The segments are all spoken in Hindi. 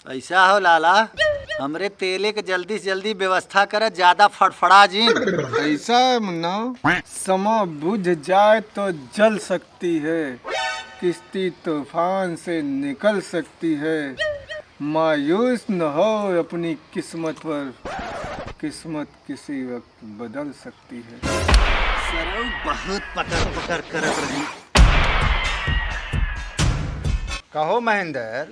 ऐसा हो लाला, हमरे तेले के जल्दी से जल्दी व्यवस्था कर, ज्यादा फड़फड़ा जिन। ऐसा है मुन्ना, समा बुझ जाए तो जल सकती है, किश्ती तूफान से निकल सकती है। मायूस न हो अपनी किस्मत पर, किस्मत किसी वक्त बदल सकती है। सरऊ बहुत पकड़ पकड़ करत रही। कहो महेंद्र,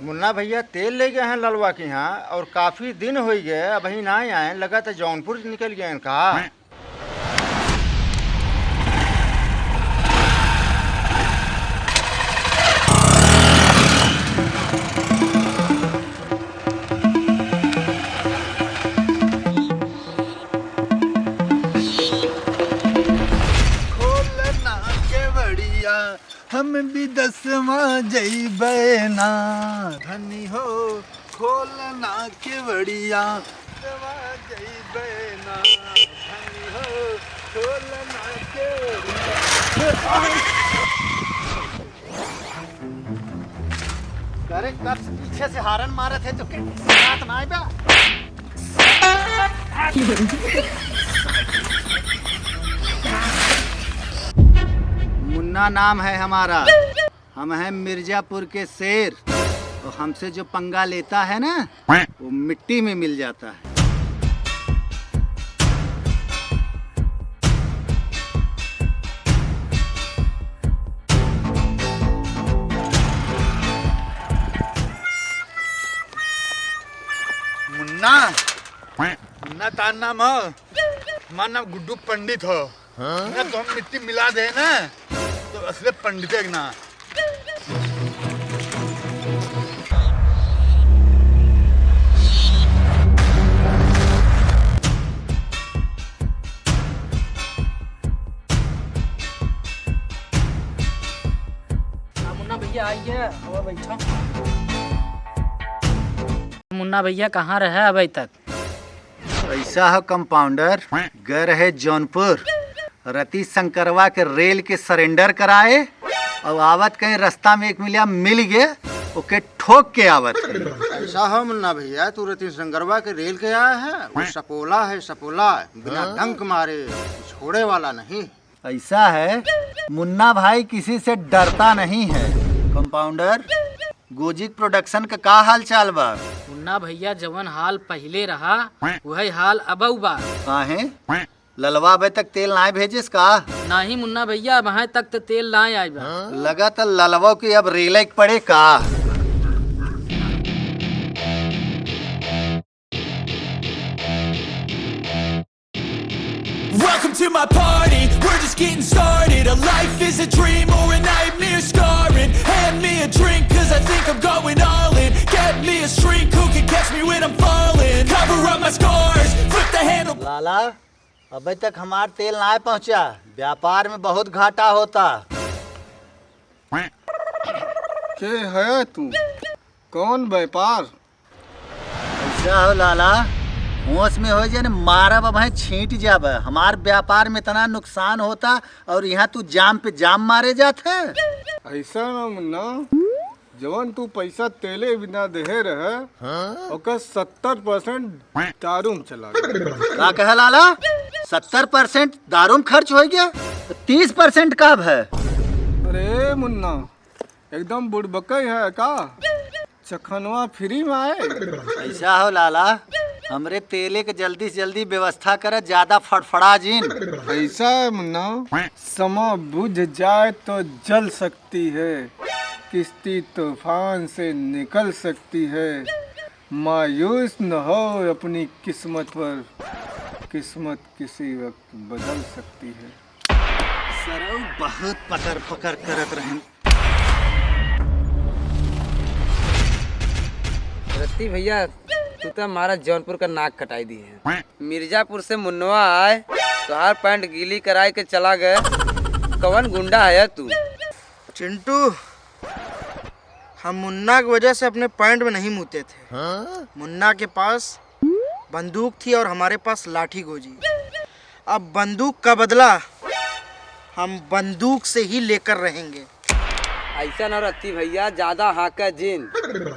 मुन्ना भैया तेल ले गए हैं ललवा के यहाँ और काफी दिन हो गए, अभी ना आए। लगा तो जौनपुर निकल गए हैं कहा। खोलना के बढ़िया हम भी दसवा जइबे ना, धनी हो खोलना के बढ़िया दसवा जइबे ना, धनी हो खोलना के करे कब से पीछे से हारन मारे थे तो रात ना आइबा। मुन्ना नाम है हमारा, हम हैं मिर्जापुर के शेर। तो हमसे जो पंगा लेता है ना, वो मिट्टी में मिल जाता है। मुन्ना मुन्ना तार नाम हो, हमारा नाम गुड्डू पंडित हो ना। तो हम मिट्टी मिला दे ना तो असले पंडित है ना। मुन्ना भैया आइए और बैठो। मुन्ना भैया कहाँ रहे अभी तक? ऐसा है कंपाउंडर, गए रहे जौनपुर, रति शंकरवा के रेल के सरेंडर कराए और आवत कहीं रास्ता में एक मिलिया मिल गए, ओके ठोक के आवत। ऐसा हो मुन्ना भैया, तू रतिन संगरवा के रेल के आया है। वो सपोला है, सपोला बिना डंक मारे छोड़े वाला नहीं। ऐसा है मुन्ना भाई किसी से डरता नहीं है। कंपाउंडर, गोजिक प्रोडक्शन का हाल चाल बा? मुन्ना भैया जवन हाल पहले रहा वही हाल अब बा। काहे ललवा अबे तक तेल ना भेजिस का? नहीं मुन्ना भैया, वहाँ तक तो तेल ना आई बा। लगा तो ललवा की अब रेल पड़े का। Welcome to my party, we're just getting started. A life is a dream or a nightmare scarring. Hand me a drink cause I think I'm going all in. Get me a shrink who can catch me when I'm falling. Cover up my scars, flip the handle. लाला अबे तक हमार तेल ना पहुंचा, व्यापार में बहुत घाटा होता। के है तू? कौन व्यापार? ऐसा हो लाला, होश में हो जाए मारब अब छींट जाब। हमार व्यापार में इतना नुकसान होता और यहाँ तू जाम पे जाम मारे जाते। ऐसा ना मुन्ना, जवन तू पैसा तेले बिना देहे रहे ओकर 70% दारू में चला गया। का कहे लाला, 70% दारू में खर्च हो गया, तो 30% कब है? अरे मुन्ना, एकदम बुड़बकई है का? चखनवा फ्री में आए। ऐसा हो लाला, हमरे तेले के जल्दी से जल्दी व्यवस्था कर, ज्यादा फड़फड़ा जिन। ऐसा है मुन्ना, समा बुझ जाए तो जल सकती है, किश्ती तूफान से निकल सकती है। मायूस न हो अपनी किस्मत पर, किस्मत किसी वक्त बदल सकती है। सरऊ बहुत पकड़ पकड़ करत रहे। रत्ती भैया, तू तो हमारा जौनपुर का नाक कटाई दी है। मिर्जापुर से मुन्नवा आए तो हर पैंट गीली कराई के चला गए। कौन गुंडा है तू? चिंटू, हम मुन्ना की वजह से अपने पॉइंट में नहीं मुते थे। मुन्ना के पास बंदूक थी और हमारे पास लाठी गोजी। अब बंदूक का बदला हम बंदूक से ही लेकर रहेंगे। ऐसा न रत्ती भैया, ज्यादा हाका जिन।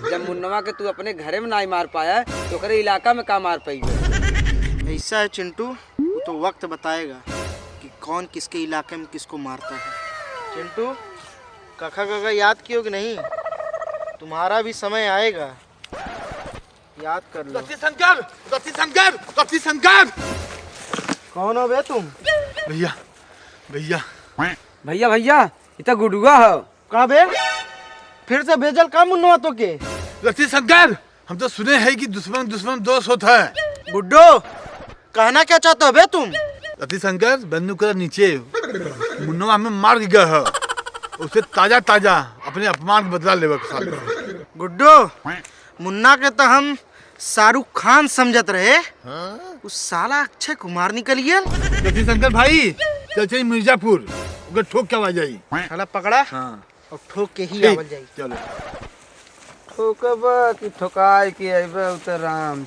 जब मुन्नवा के तू अपने घरे में नहीं मार पाया तो करे इलाका में का मार पाई। ऐसा है चिंटू, वो तो वक्त बताएगा कि कौन किसके इलाके में किसको मारता है। चिंटू, काका काका याद कियो कि नहीं? तुम्हारा भी समय आएगा, याद कर लो। रति शंकर कौन हो बे तुम? भैया भैया भैया भैया ये तो गुडुआ है। कहाँ बे? फिर से भेजल का मुन्नवा तो के? रति शंकर, हम तो सुने हैं कि दुश्मन दुश्मन दोस्त होता है। बुड्ढो, कहना क्या चाहते हो बे तुम? रति शंकर, बंदूक कर नीचे, मुन्नवा हमें मार के गया है, उसे ताजा ताजा अपने अपमान का बदला लेवे के साथ। गुड्डो, मुन्ना के तो हम शाहरुख खान समझत रहे, उस साला अक्षय कुमार निकल गया। रति शंकर भाई, चल चल मिर्जापुर, उधर ठोक के आवाज आई। साला पकड़ा हाँ और ठोक के ही आवल जाई। चलो। ठोकबा की ठोकाई की अइबे उतर राम।